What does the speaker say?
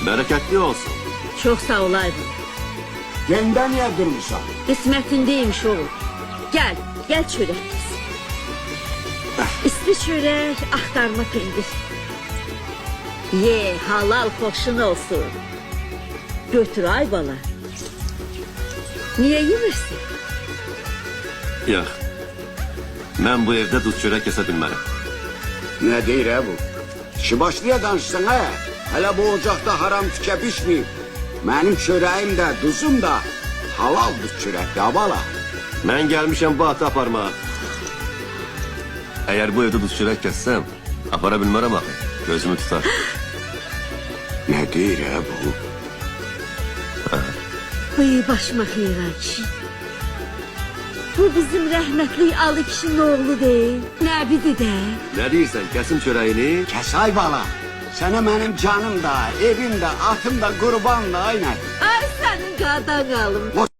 Bereketli olsun. Çok sağ ol Ayvan. Genden yedırmışam. Kısmetindeymiş oğul. Gel, gel çörek biz. İsli çörek, aktarma pendir. Ye, halal hoşun olsun. Götür Ayvan'a. Niye yemirsin? Yok. Ben bu evde duz çörek kesebilmem. Ne deyir bu? İşi başlaya danışsın ha. Hele bu ocakta haram tüke pişmeyip. Benim çöreğim de duzum da halal duz çörek ya bala. Ben gelmişim bu ata parmağa. Eğer bu evde duz çörek kessem, aparabilmem ama gözümü tutar. Ne deyir bu? Ay başıma xeyran. Bu bizim rahmetli Ali kişinin oğlu değil. Nəbidir de. Ne diyorsun, kesin çöreğini? Kesay bala. Sana benim canım da, evim de, atım da, kurban da aynen. Ay senin qadan qalım.